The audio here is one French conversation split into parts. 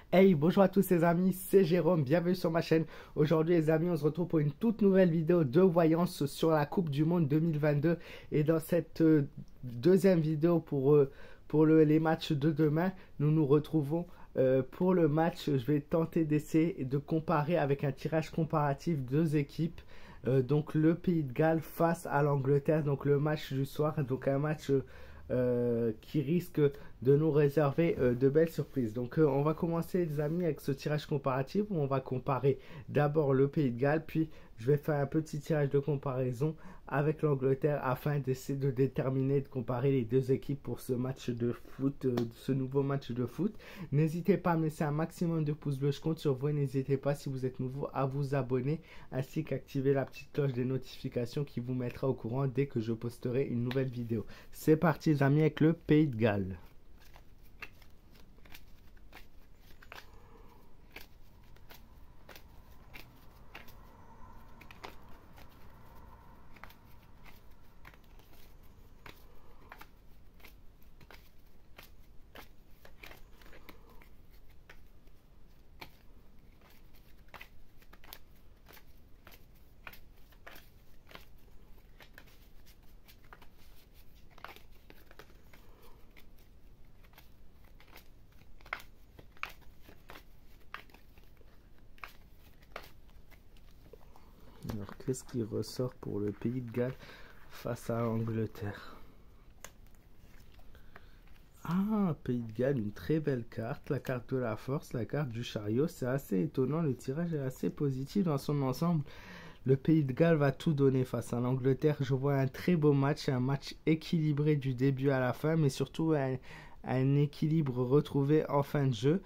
Hey, bonjour à tous les amis, c'est Jérôme, bienvenue sur ma chaîne. Aujourd'hui les amis, on se retrouve pour une toute nouvelle vidéo de voyance sur la Coupe du Monde 2022. Et dans cette deuxième vidéo pour les matchs de demain, nous nous retrouvons pour le match. Je vais tenter d'essayer de comparer avec un tirage comparatif deux équipes. Donc le Pays de Galles face à l'Angleterre, donc le match du soir, donc un match qui risque de nous réserver de belles surprises. Donc on va commencer les amis avec ce tirage comparatif où on va comparer d'abord le Pays de Galles, puis je vais faire un petit tirage de comparaison avec l'Angleterre afin d'essayer de déterminer, de comparer les deux équipes pour ce match de foot, ce nouveau match de foot. N'hésitez pas à me laisser un maximum de pouces bleus, je compte sur vous. N'hésitez pas si vous êtes nouveau à vous abonner ainsi qu'activer la petite cloche des notifications qui vous mettra au courant dès que je posterai une nouvelle vidéo. C'est parti les amis avec le Pays de Galles. Alors, qu'est-ce qui ressort pour le Pays de Galles face à l'Angleterre? Ah, Pays de Galles, une très belle carte, la carte de la force, la carte du chariot. C'est assez étonnant, le tirage est assez positif dans son ensemble. Le Pays de Galles va tout donner face à l'Angleterre. Je vois un très beau match, un match équilibré du début à la fin, mais surtout un équilibre retrouvé en fin de jeu.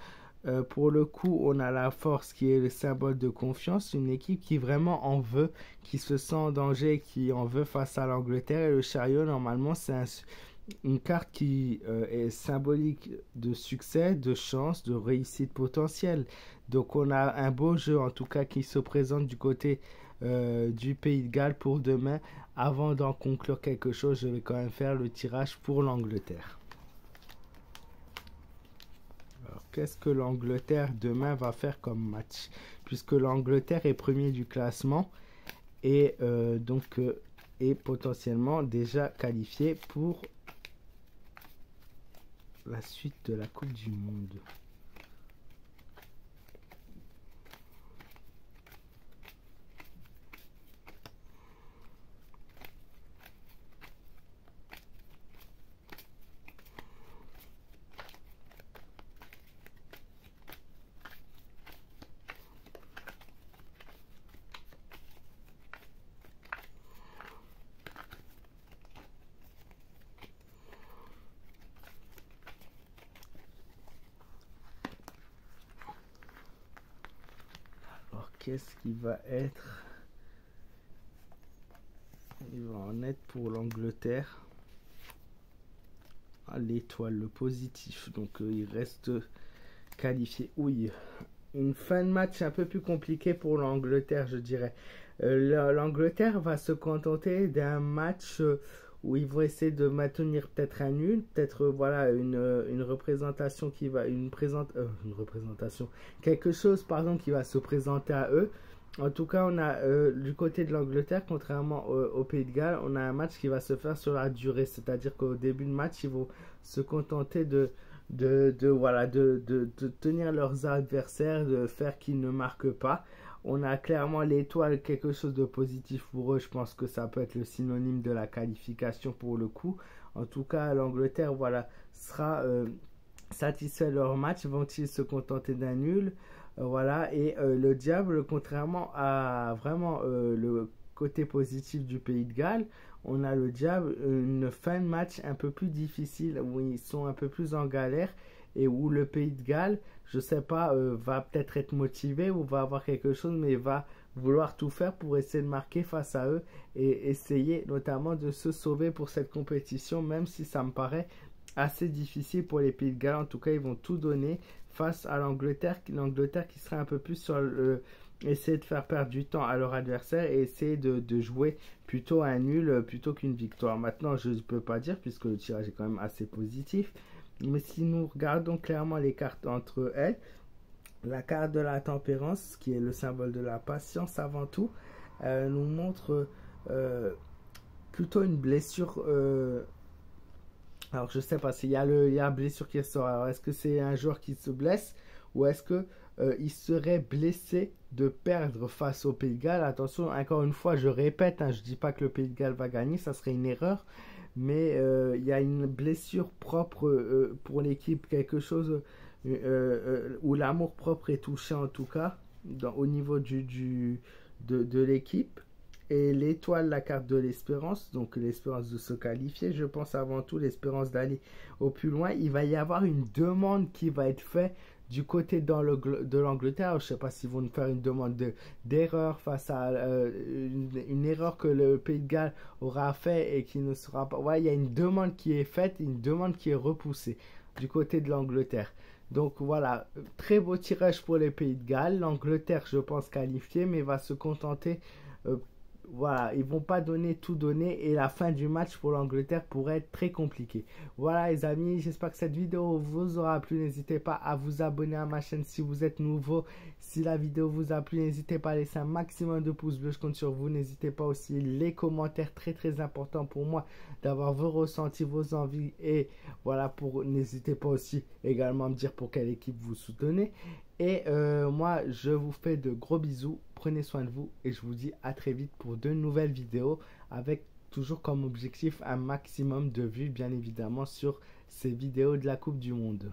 Pour le coup, on a la force qui est le symbole de confiance, une équipe qui vraiment en veut, qui se sent en danger, qui en veut face à l'Angleterre. Et le chariot, normalement, c'est une carte qui est symbolique de succès, de chance, de réussite potentielle. Donc on a un beau jeu en tout cas qui se présente du côté du Pays de Galles pour demain. Avant d'en conclure quelque chose, je vais quand même faire le tirage pour l'Angleterre. Alors qu'est-ce que l'Angleterre demain va faire comme match? Puisque l'Angleterre est premier du classement et donc est potentiellement déjà qualifié pour la suite de la Coupe du Monde. Qu'est-ce qui va être? Il va en être pour l'Angleterre. Ah, l'étoile, le positif. Donc il reste qualifié. Oui, une fin de match un peu plus compliquée pour l'Angleterre, je dirais. L'Angleterre va se contenter d'un match où ils vont essayer de maintenir peut-être un nul, peut-être voilà une représentation qui va une représentation, quelque chose pardon qui va se présenter à eux. En tout cas, on a du côté de l'Angleterre, contrairement au Pays de Galles, on a un match qui va se faire sur la durée, c'est-à-dire qu'au début de match, ils vont se contenter de tenir leurs adversaires, de faire qu'ils ne marquent pas. On a clairement l'étoile, quelque chose de positif pour eux. Je pense que ça peut être le synonyme de la qualification pour le coup. En tout cas, l'Angleterre, voilà, sera satisfait de leur match. Vont-ils se contenter d'un nul? Voilà, et le diable, contrairement à vraiment le côté positif du Pays de Galles, on a le diable, une fin de match un peu plus difficile, où ils sont un peu plus en galère, et où le Pays de Galles, je sais pas, va peut-être être motivé, ou va avoir quelque chose, mais va vouloir tout faire pour essayer de marquer face à eux, et essayer notamment de se sauver pour cette compétition, même si ça me paraît assez difficile pour les Pays de Galles. En tout cas, ils vont tout donner face à l'Angleterre qui sera un peu plus sur essayer de faire perdre du temps à leur adversaire et essayer de jouer plutôt un nul plutôt qu'une victoire. Maintenant, je ne peux pas dire puisque le tirage est quand même assez positif, mais si nous regardons clairement les cartes entre elles, La carte de la tempérance, qui est le symbole de la patience avant tout, nous montre plutôt une blessure. Alors je sais pas, il y a la blessure qui sort. Alors est-ce que c'est un joueur qui se blesse ou est-ce que il serait blessé de perdre face au Pays de Galles? Attention, encore une fois, je répète, hein, je dis pas que le Pays de Galles va gagner, ça serait une erreur. Mais il y a une blessure propre pour l'équipe, quelque chose où l'amour propre est touché en tout cas au niveau de l'équipe. Et l'étoile, la carte de l'espérance, donc l'espérance de se qualifier, je pense avant tout l'espérance d'aller au plus loin. Il va y avoir une demande qui va être faite du côté de l'Angleterre. Je ne sais pas s'ils vont nous faire une demande d'erreur face à une erreur que le Pays de Galles aura fait et qui ne sera pas. Ouais, il y a une demande qui est faite, une demande qui est repoussée du côté de l'Angleterre. Donc voilà, très beau tirage pour les Pays de Galles. L'Angleterre, je pense, qualifiée, mais va se contenter. Voilà, ils vont pas tout donner et la fin du match pour l'Angleterre pourrait être très compliquée. Voilà les amis, j'espère que cette vidéo vous aura plu. N'hésitez pas à vous abonner à ma chaîne si vous êtes nouveau. Si la vidéo vous a plu, n'hésitez pas à laisser un maximum de pouces bleus, je compte sur vous. N'hésitez pas aussi les commentaires, très important pour moi d'avoir vos ressentis, vos envies. Et voilà, n'hésitez pas aussi également à me dire pour quelle équipe vous soutenez. Et moi, je vous fais de gros bisous. Prenez soin de vous et je vous dis à très vite pour de nouvelles vidéos avec toujours comme objectif un maximum de vues bien évidemment sur ces vidéos de la Coupe du Monde.